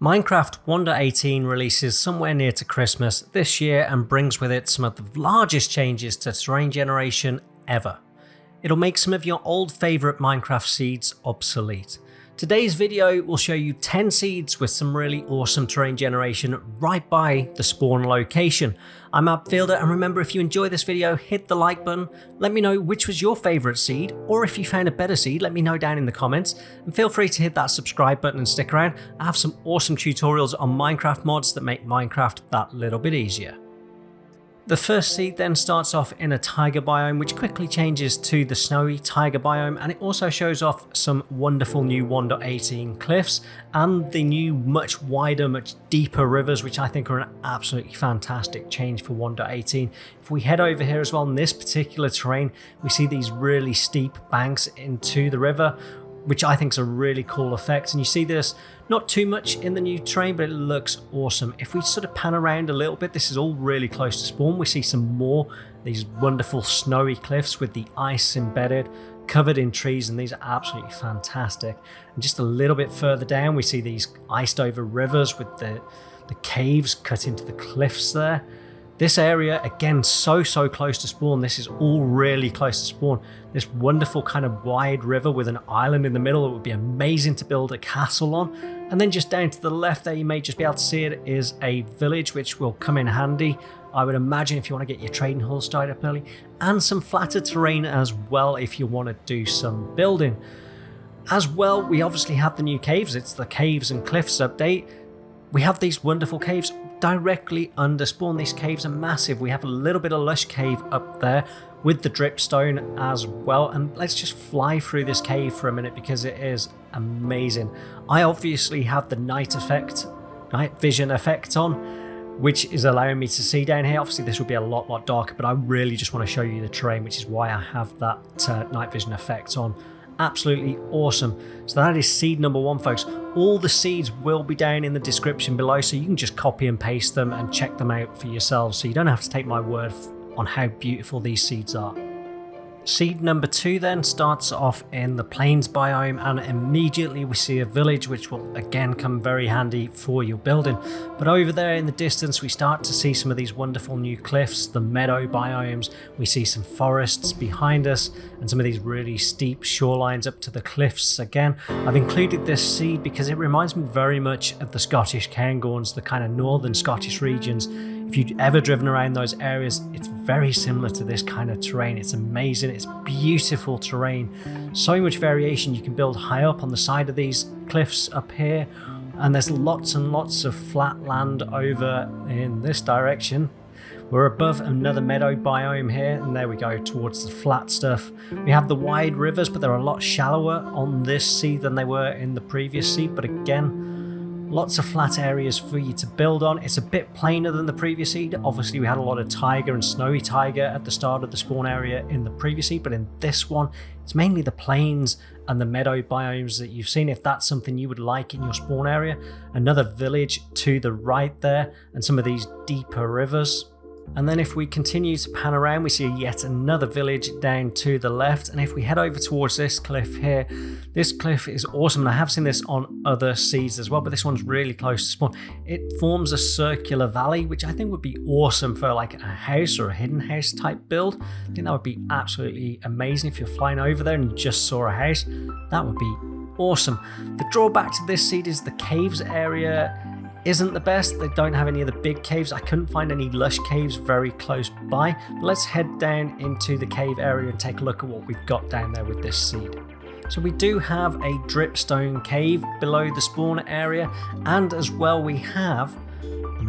Minecraft 1.18 releases somewhere near to Christmas this year and brings with it some of the largest changes to terrain generation ever. It'll make some of your old favourite Minecraft seeds obsolete. Today's video will show you 10 seeds with some really awesome terrain generation right by the spawn location. I'm AppFielder, and remember, if you enjoy this video, hit the like button, let me know which was your favourite seed, or if you found a better seed, let me know down in the comments, and feel free to hit that subscribe button and stick around. I have some awesome tutorials on Minecraft mods that make Minecraft that little bit easier. The first seed then starts off in a taiga biome, which quickly changes to the snowy taiga biome, and it also shows off some wonderful new 1.18 cliffs and the new much wider, much deeper rivers, which I think are an absolutely fantastic change for 1.18. If we head over here as well, in this particular terrain, we see these really steep banks into the river, which I think is a really cool effect. And you see this not too much in the new terrain, but it looks awesome. If we sort of pan around a little bit, this is all really close to spawn. We see some more, these wonderful snowy cliffs with the ice embedded, covered in trees, and these are absolutely fantastic. And just a little bit further down, we see these iced over rivers with the caves cut into the cliffs there. This area, again, so close to spawn. This is all really close to spawn. This wonderful kind of wide river with an island in the middle. It would be amazing to build a castle on. And then just down to the left there, you may just be able to see it, is a village, which will come in handy, I would imagine, if you want to get your trading hall started up early. And some flatter terrain as well if you want to do some building. As well, we obviously have the new caves. It's the Caves and Cliffs update. We have these wonderful caves directly under spawn. These caves are massive. We have a little bit of lush cave up there with the dripstone as well, and let's just fly through this cave for a minute because it is amazing. I obviously have the night vision effect on, which is allowing me to see down here. Obviously this will be a lot darker, but I really just want to show you the terrain, which is why I have that night vision effect on. Absolutely awesome. So that is seed number 1, folks. All the seeds will be down in the description below, so you can just copy and paste them and check them out for yourselves, so you don't have to take my word on how beautiful these seeds are. Seed number 2 then starts off in the plains biome, and immediately we see a village, which will again come very handy for your building. But over there in the distance, we start to see some of these wonderful new cliffs, the meadow biomes. We see some forests behind us and some of these really steep shorelines up to the cliffs again. I've included this seed because it reminds me very much of the Scottish Cairngorms, the kind of northern Scottish regions. If you've ever driven around those areas, it's very similar to this kind of terrain. It's amazing. It's beautiful terrain. So much variation. You can build high up on the side of these cliffs up here, and there's lots and lots of flat land over in this direction. We're above another meadow biome here, and there we go towards the flat stuff. We have the wide rivers, but they're a lot shallower on this seed than they were in the previous seed, but again, lots of flat areas for you to build on. It's a bit plainer than the previous seed. Obviously we had a lot of taiga and snowy taiga at the start of the spawn area in the previous seed, but in this one it's mainly the plains and the meadow biomes that you've seen, if that's something you would like in your spawn area. Another village to the right there, and some of these deeper rivers. And then if we continue to pan around, we see yet another village down to the left. And if we head over towards this cliff here, this cliff is awesome. And I have seen this on other seeds as well, but this one's really close to spawn. It forms a circular valley, which I think would be awesome for like a house or a hidden house type build. I think that would be absolutely amazing if you're flying over there and you just saw a house. That would be awesome. The drawback to this seed is the caves area isn't the best. They don't have any of the big caves. I couldn't find any lush caves very close by. But let's head down into the cave area and take a look at what we've got down there with this seed. So we do have a dripstone cave below the spawn area, and as well we have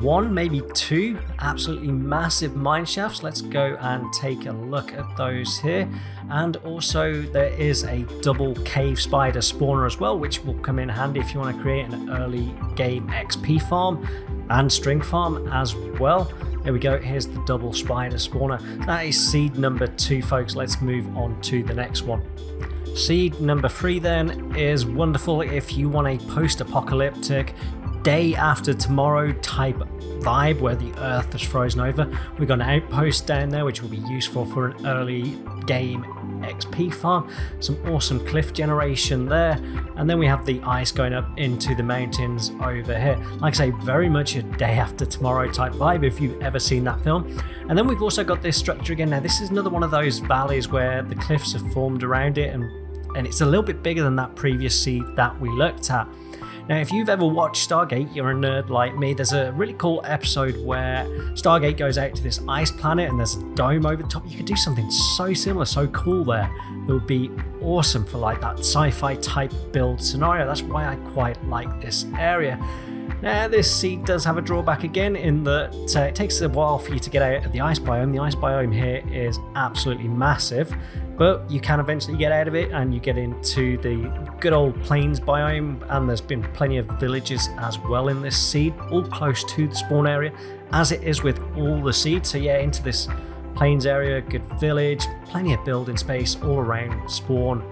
1, maybe 2 absolutely massive mine shafts. Let's go and take a look at those here. And also there is a double cave spider spawner as well, which will come in handy if you want to create an early game XP farm and string farm as well. There we go, here's the double spider spawner. That is seed number 2, folks. Let's move on to the next one. Seed number 3 then is wonderful if you want a post-apocalyptic day after tomorrow type vibe where the earth is frozen over. We've got an outpost down there which will be useful for an early game XP farm, some awesome cliff generation there, and then we have the ice going up into the mountains over here. Like I say, very much a Day After Tomorrow type vibe if you've ever seen that film. And then we've also got this structure again. Now this is another one of those valleys where the cliffs have formed around it, and it's a little bit bigger than that previous seed that we looked at. Now, if you've ever watched Stargate, you're a nerd like me. There's a really cool episode where Stargate goes out to this ice planet and there's a dome over the top. You could do something so similar, so cool there. It would be awesome for like that sci-fi type build scenario. That's why I quite like this area. Now, this seed does have a drawback again in that it takes a while for you to get out of the ice biome. The ice biome here is absolutely massive, but you can eventually get out of it and you get into the good old plains biome, and there's been plenty of villages as well in this seed, all close to the spawn area, as it is with all the seeds. So yeah, into this plains area, good village, plenty of building space all around spawn,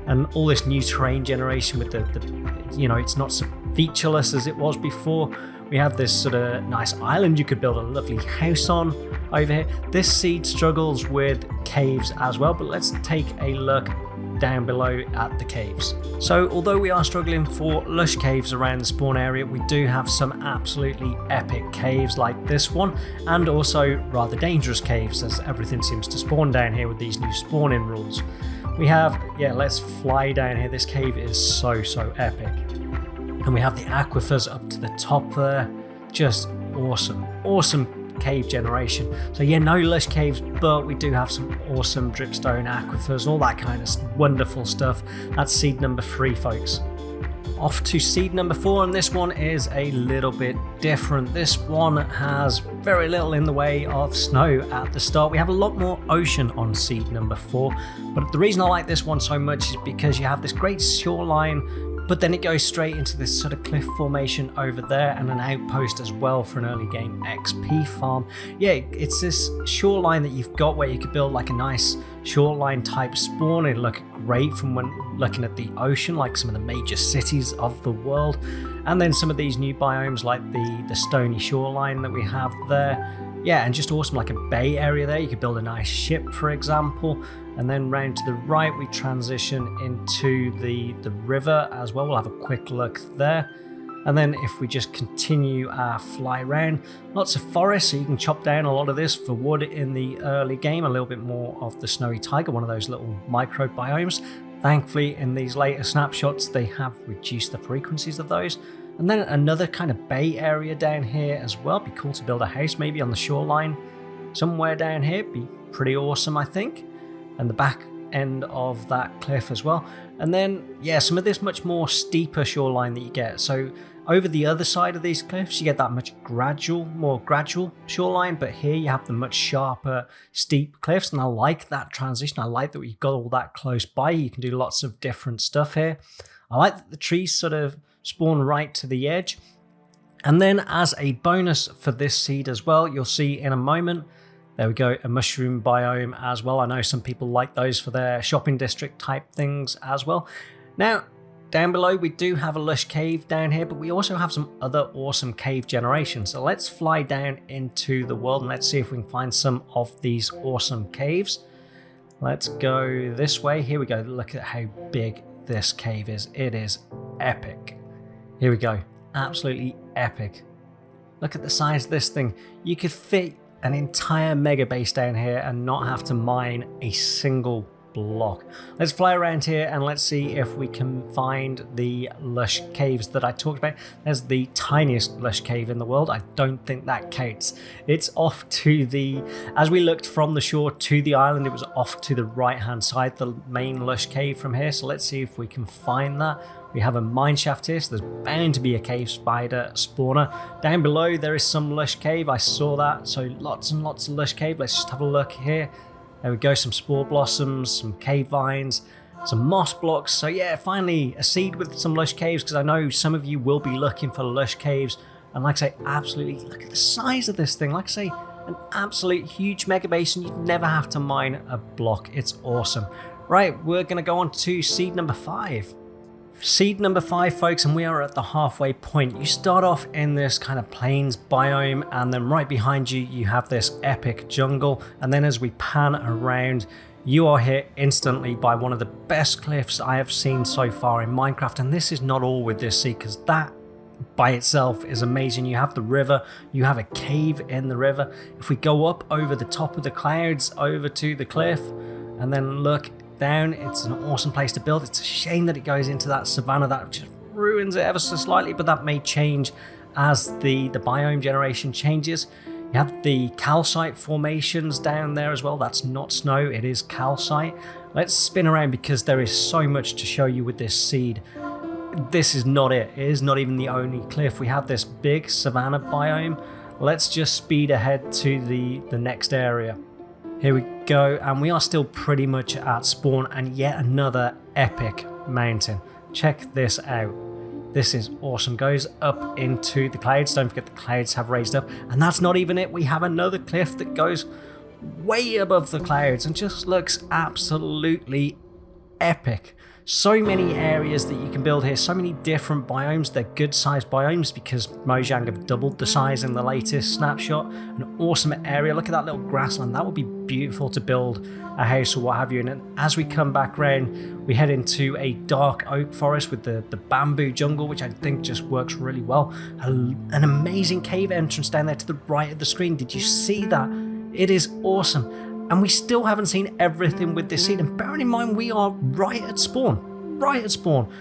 and all this new terrain generation with the it's not so featureless as it was before. We have this sort of nice island you could build a lovely house on over here. This seed struggles with caves as well, but let's take a look down below at the caves. So although we are struggling for lush caves around the spawn area, we do have some absolutely epic caves like this one, and also rather dangerous caves as everything seems to spawn down here with these new spawning rules. We have, let's fly down here. This cave is so epic. And we have the aquifers up to the top there. Just awesome cave generation. So yeah, no lush caves, but we do have some awesome dripstone aquifers, all that kind of wonderful stuff. That's seed number 3, folks. Off to seed number 4, and this one is a little bit different. This one has very little in the way of snow at the start. We have a lot more ocean on seed number 4, but the reason I like this one so much is because you have this great shoreline, but then it goes straight into this sort of cliff formation over there, and an outpost as well for an early game XP farm. Yeah, it's this shoreline that you've got where you could build like a nice shoreline type spawn. It'd look great from when looking at the ocean, like some of the major cities of the world. And then some of these new biomes like the stony shoreline that we have there. Yeah, and just awesome, like a bay area there. You could build a nice ship, for example. And then round to the right, we transition into the river as well. We'll have a quick look there. And then if we just continue our fly round, lots of forest, so you can chop down a lot of this for wood in the early game. A little bit more of the snowy taiga, one of those little microbiomes. Thankfully, in these later snapshots, they have reduced the frequencies of those. And then another kind of bay area down here as well. Be cool to build a house maybe on the shoreline somewhere down here. Be pretty awesome, I think. And the back end of that cliff as well. And then, yeah, some of this much more steeper shoreline that you get. So over the other side of these cliffs, you get that much more gradual shoreline. But here you have the much sharper, steep cliffs. And I like that transition. I like that we've got all that close by. You can do lots of different stuff here. I like that the trees sort of spawn right to the edge. And then as a bonus for this seed as well, you'll see in a moment, there we go, a mushroom biome as well. I know some people like those for their shopping district type things as well. Now, down below, we do have a lush cave down here, but we also have some other awesome cave generations. So let's fly down into the world and let's see if we can find some of these awesome caves. Let's go this way. Here we go. Look at how big this cave is. It is epic. Here we go. Absolutely epic. Look at the size of this thing. You could fit an entire mega base down here and not have to mine a single block. Let's fly around here and let's see if we can find the lush caves that I talked about. There's the tiniest lush cave in the world. I don't think that counts. It's off to the, as we looked from the shore to the island, it was off to the right hand side, the main lush cave from here. So let's see if we can find that. We have a mine shaft here, so there's bound to be a cave spider spawner. Down below there is some lush cave, I saw that, so lots and lots of lush cave. Let's just have a look here. There we go, some spore blossoms, some cave vines, some moss blocks. So yeah, finally a seed with some lush caves, because I know some of you will be looking for lush caves. And like I say, absolutely, look at the size of this thing. Like I say, an absolute huge mega base, and you'd never have to mine a block. It's awesome. Right, we're going to go on to seed number 5. Seed number 5, folks, and we are at the halfway point. You start off in this kind of plains biome, and then right behind you, you have this epic jungle. And then as we pan around, you are hit instantly by one of the best cliffs I have seen so far in Minecraft. And this is not all with this seed, because that by itself is amazing. You have the river, you have a cave in the river. If we go up over the top of the clouds over to the cliff and then look down, it's an awesome place to build. It's a shame that it goes into that savanna. That just ruins it ever so slightly, but that may change as the biome generation changes. You have the calcite formations down there as well. That's not snow, it is calcite. Let's spin around because there is so much to show you with this seed. This is not it. It is not even the only cliff. We have this big savanna biome. Let's just speed ahead to the next area. Here we go, and we are still pretty much at spawn, and yet another epic mountain. Check this out. This is awesome. Goes up into the clouds. Don't forget the clouds have raised up, and that's not even it. We have another cliff that goes way above the clouds and just looks absolutely epic. So many areas that you can build here, so many different biomes. They're good sized biomes because Mojang have doubled the size in the latest snapshot. An awesome area. Look at that little grassland. That would be beautiful to build a house or what have you. And then as we come back around, we head into a dark oak forest with the bamboo jungle, which I think just works really well. An amazing cave entrance down there to the right of the screen. Did you see that? It is awesome. And we still haven't seen everything with this seed. And bearing in mind, we are right at spawn. Right at spawn.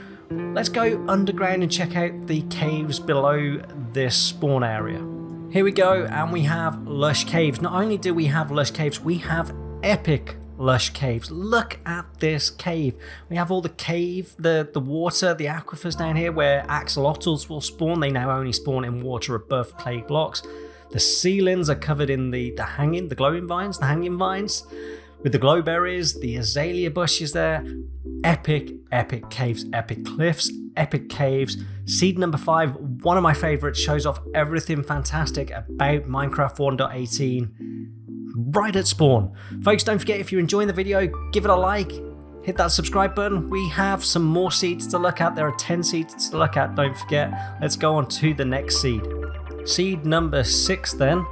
Let's go underground and check out the caves below this spawn area. Here we go, and we have lush caves. Not only do we have lush caves, we have epic lush caves. Look at this cave. We have all the cave, the water, the aquifers down here where axolotls will spawn. They now only spawn in water above clay blocks. The ceilings are covered in the glowing vines, the hanging vines, with the glowberries, the azalea bushes there. Epic, epic caves, epic cliffs, epic caves. Seed number 5, one of my favorites, shows off everything fantastic about Minecraft 1.18 right at spawn. Folks, don't forget, if you're enjoying the video, give it a like, hit that subscribe button. We have some more seeds to look at. There are 10 seeds to look at, don't forget. Let's go on to the next seed. Seed number 6 then,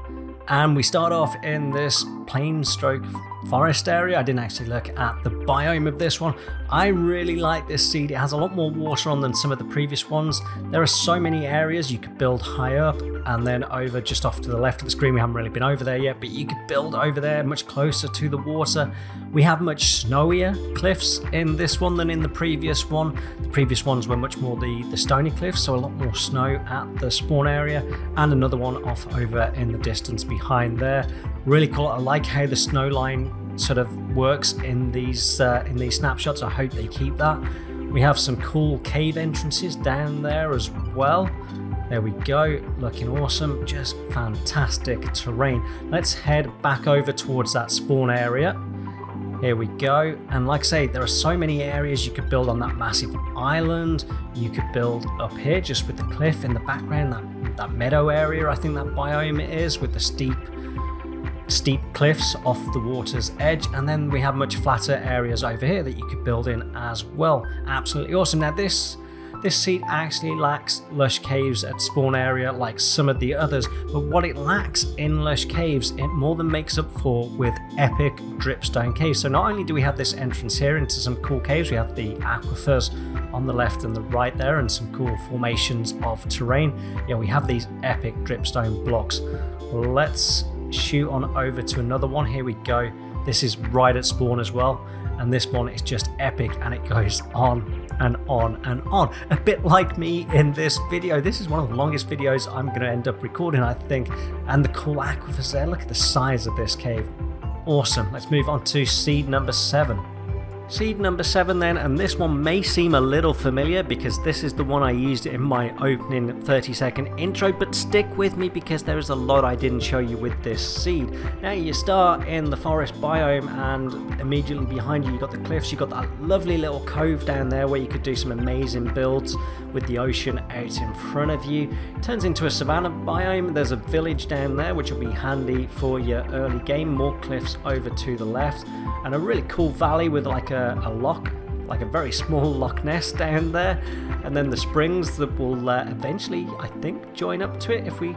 and we start off in this plain stroke forest area. I didn't actually look at the biome of this one. I really like this seed. It has a lot more water on than some of the previous ones. There are so many areas you could build high up, and then over just off to the left of the screen, we haven't really been over there yet, but you could build over there much closer to the water. We have much snowier cliffs in this one than in the previous one. The previous ones were much more the stony cliffs, so a lot more snow at the spawn area, and another one off over in the distance behind there. Really cool. I like how the snow line sort of works in these snapshots. I hope they keep that. We have some cool cave entrances down there as well. There we go, looking awesome. Just fantastic terrain. Let's head back over towards that spawn area. Here we go, and like I say, there are so many areas you could build on that massive island. You could build up here just with the cliff in the background, that meadow area, I think that biome is, with the steep cliffs off the water's edge. And then we have much flatter areas over here that you could build in as well. Absolutely awesome. Now this seed actually lacks lush caves at spawn area like some of the others, but what it lacks in lush caves, it more than makes up for with epic dripstone caves. So not only do we have this entrance here into some cool caves, we have the aquifers on the left and the right there, and some cool formations of terrain. Yeah, we have these epic dripstone blocks. Let's shoot on over to another one. Here we go. This is right at spawn as well, and this one is just epic, and it goes on and on and on, a bit like me in this video. This is one of the longest videos I'm going to end up recording, I think. And the cool aquifers there, look at the size of this cave. Awesome. Let's move on to seed number 7. Seed number 7 then, and this one may seem a little familiar because this is the one I used in my opening 30-second intro, but stick with me because there is a lot I didn't show you with this seed. Now you start in the forest biome, and immediately behind you you've got the cliffs. You've got that lovely little cove down there where you could do some amazing builds with the ocean out in front of you. It turns into a savanna biome. There's a village down there which will be handy for your early game. More cliffs over to the left, and a really cool valley with like a lock, like a very small Loch Ness down there, and then the springs that will eventually, I think, join up to it if we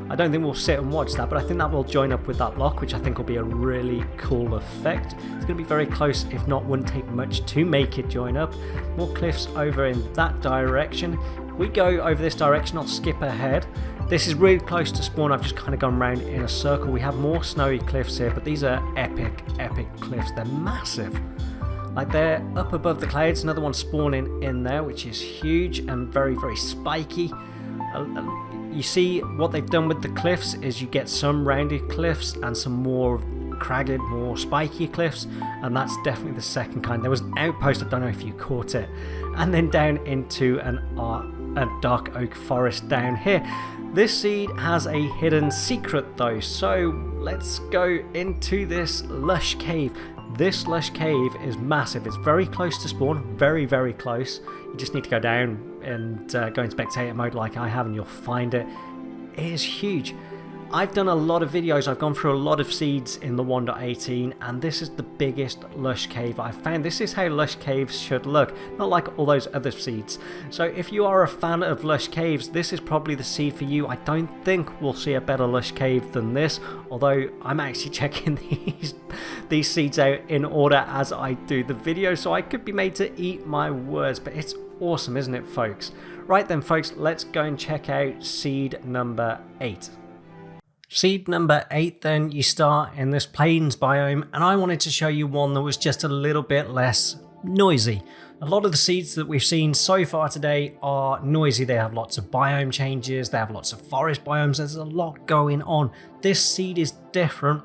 I don't think we'll sit and watch that, but I think that will join up with that lock, which I think will be a really cool effect. It's going to be very close, if not, wouldn't take much to make it join up. More cliffs over in that direction. We go over this direction, I'll skip ahead. This is really close to spawn. I've just kind of gone round in a circle. We have more snowy cliffs here, but these are epic cliffs. They're massive. Like, they're up above the clouds. Another one spawning in there, which is huge and very spiky. You see what they've done with the cliffs is you get some rounded cliffs and some more cragged, more spiky cliffs, and that's definitely the second kind. There was an outpost, I don't know if you caught it, and then down into a dark oak forest down here. This seed has a hidden secret though, so let's go into this lush cave. This lush cave is massive. It's very close to spawn, very close. You just need to go down and go in spectator mode like I have, and you'll find it. It is huge. I've done a lot of videos, I've gone through a lot of seeds in the 1.18, and this is the biggest lush cave I've found. This is how lush caves should look, not like all those other seeds. So if you are a fan of lush caves, this is probably the seed for you. I don't think we'll see a better lush cave than this, although I'm actually checking these seeds out in order as I do the video, so I could be made to eat my words, but it's awesome, isn't it, folks? Right then, folks, let's go and check out seed number 8. Seed number 8, then, you start in this plains biome, and I wanted to show you one that was just a little bit less noisy. A lot of the seeds that we've seen so far today are noisy. They have lots of biome changes, they have lots of forest biomes, there's a lot going on. This seed is different.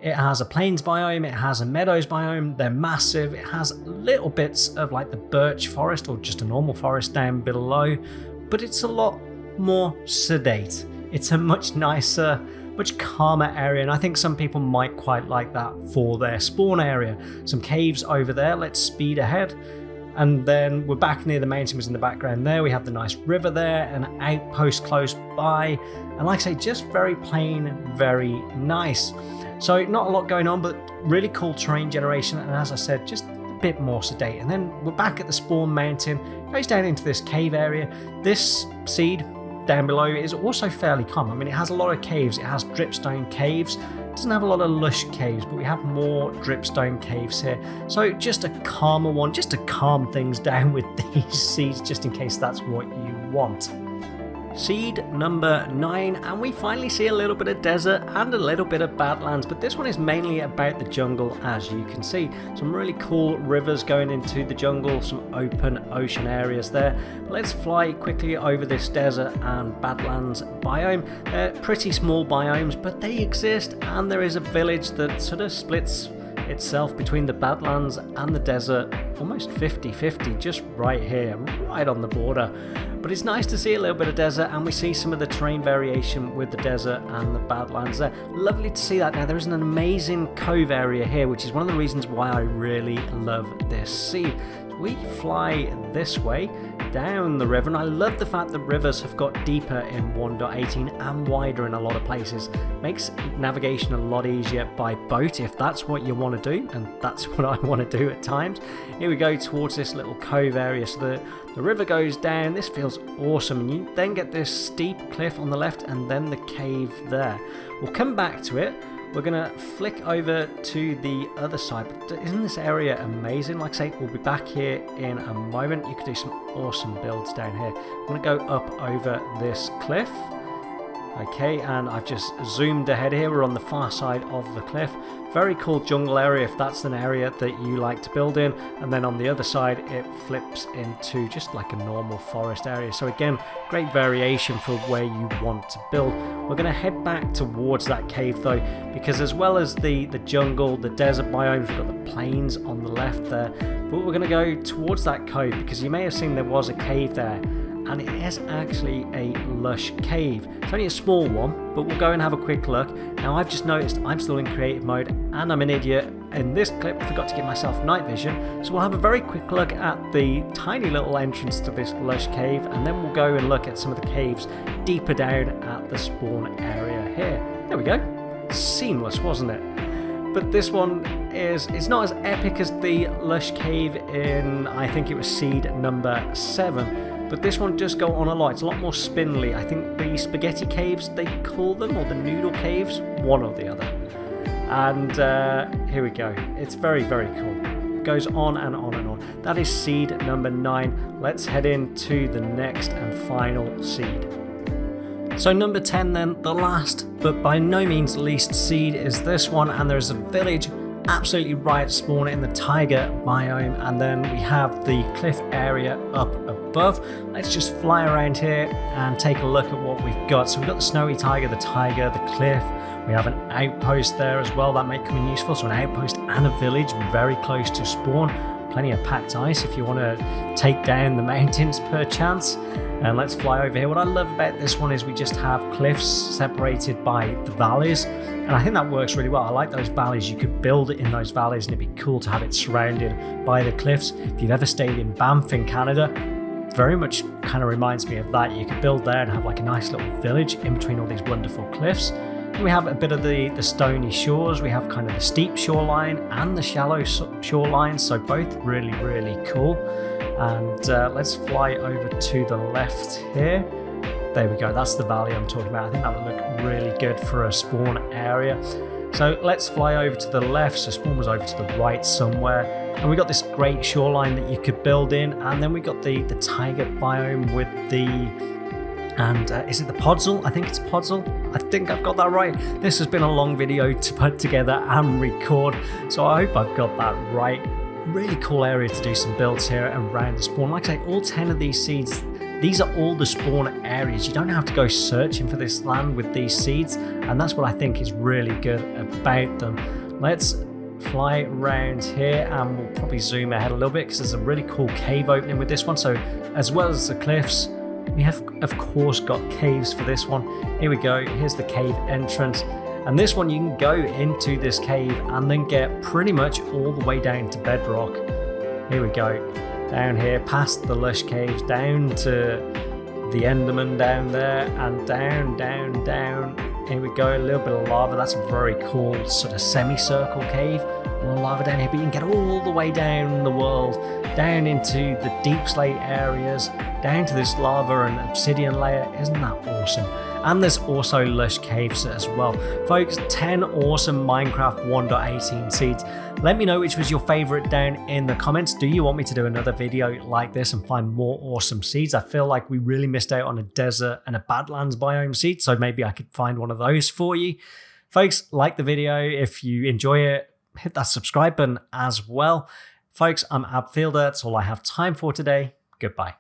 It has a plains biome, it has a meadows biome, they're massive, it has little bits of like the birch forest or just a normal forest down below, but it's a lot more sedate. It's a much nicer, much calmer area, and I think some people might quite like that for their spawn area. Some caves over there, let's speed ahead, and then we're back near the mountains in the background there. We have the nice river there, an outpost close by, and like I say, just very plain, very nice. So not a lot going on, but really cool terrain generation, and as I said, just a bit more sedate. And then we're back at the spawn mountain, goes down into this cave area. This seed down below is also fairly calm. I mean, it has a lot of caves. It has dripstone caves. It doesn't have a lot of lush caves, but we have more dripstone caves here. So just a calmer one, just to calm things down with these seeds, just in case that's what you want. Seed number 9, and we finally see a little bit of desert and a little bit of badlands, but this one is mainly about the jungle, as you can see. Some really cool rivers going into the jungle, some open ocean areas there. Let's fly quickly over this desert and badlands biome. They're pretty small biomes, but they exist, and there is a village that sort of splits itself between the badlands and the desert, almost 50-50, just right here, right on the border. But it's nice to see a little bit of desert, and we see some of the terrain variation with the desert and the badlands there. Lovely to see that. Now there is an amazing cove area here, which is one of the reasons why I really love this seed. We fly this way down the river, and I love the fact that rivers have got deeper in 1.18 and wider in a lot of places. Makes navigation a lot easier by boat if that's what you want to do, and that's what I want to do at times. Here we go towards this little cove area, so the river goes down. This feels awesome, and you then get this steep cliff on the left and then the cave there. We'll come back to it. We're going to flick over to the other side, but isn't this area amazing? Like I say, we'll be back here in a moment. You could do some awesome builds down here. I'm going to go up over this cliff. Okay, and I've just zoomed ahead here. We're on the far side of the cliff. Very cool jungle area if that's an area that you like to build in. And then on the other side, it flips into just like a normal forest area. So again, great variation for where you want to build. We're going to head back towards that cave though, because as well as the jungle, the desert biomes, we've got the plains on the left there. But we're going to go towards that cove, because you may have seen there was a cave there. And it is actually a lush cave. It's only a small one, but we'll go and have a quick look. Now I've just noticed I'm still in creative mode, and I'm an idiot. In this clip, I forgot to give myself night vision, so we'll have a very quick look at the tiny little entrance to this lush cave, and then we'll go and look at some of the caves deeper down at the spawn area here. There we go. Seamless, wasn't it? But this one it's not as epic as the lush cave in, I think it was seed number 7. but this one does go on a lot. It's a lot more spindly. I think the spaghetti caves, they call them, or the noodle caves, one or the other. And here we go. It's very, very cool. It goes on and on and on. That is seed number 9. Let's head into the next and final seed. So number 10 then, the last but by no means least seed is this one, and there's a village absolutely right at spawn in the taiga biome, and then we have the cliff area up above. Let's just fly around here and take a look at what we've got. So we've got the snowy taiga, the cliff. We have an outpost there as well, that might come in useful. So an outpost and a village very close to spawn. Plenty of packed ice if you want to take down the mountains per chance. And let's fly over here. What I love about this one is we just have cliffs separated by the valleys, and I think that works really well. I like those valleys. You could build it in those valleys, and it'd be cool to have it surrounded by the cliffs. If you've ever stayed in Banff in Canada, very much kind of reminds me of that. You could build there and have like a nice little village in between all these wonderful cliffs. We have a bit of the stony shores. We have kind of the steep shoreline and the shallow shoreline, so both really, really cool. And let's fly over to the left here. There we go, that's the valley I'm talking about. I think that would look really good for a spawn area. So let's fly over to the left. So spawn was over to the right somewhere. And we got this great shoreline that you could build in. And then we got the taiga biome with is it the podzol? I think it's podzol. I think I've got that right. This has been a long video to put together and record, so I hope I've got that right. Really cool area to do some builds here around the spawn. Like I say, all 10 of these seeds, these are all the spawn areas. You don't have to go searching for this land with these seeds, and that's what I think is really good about them. Let's fly around here and we'll probably zoom ahead a little bit because there's a really cool cave opening with this one. So as well as the cliffs, we have of course got caves for this one. Here we go, here's the cave entrance. And this one you can go into this cave and then get pretty much all the way down to bedrock. Here we go, down here past the lush caves, down to the Enderman down there, and down, down, down. Here we go, a little bit of lava. That's a very cool sort of semicircle cave. More lava down here, but you can get all the way down the world, down into the deep slate areas, down to this lava and obsidian layer. Isn't that awesome? And there's also lush caves as well. Folks, 10 awesome Minecraft 1.18 seeds. Let me know which was your favorite down in the comments. Do you want me to do another video like this and find more awesome seeds? I feel like we really missed out on a desert and a Badlands biome seed, so maybe I could find one of those for you. Folks, like the video if you enjoy it. Hit that subscribe button as well. Folks, I'm Abfielder. That's all I have time for today. Goodbye.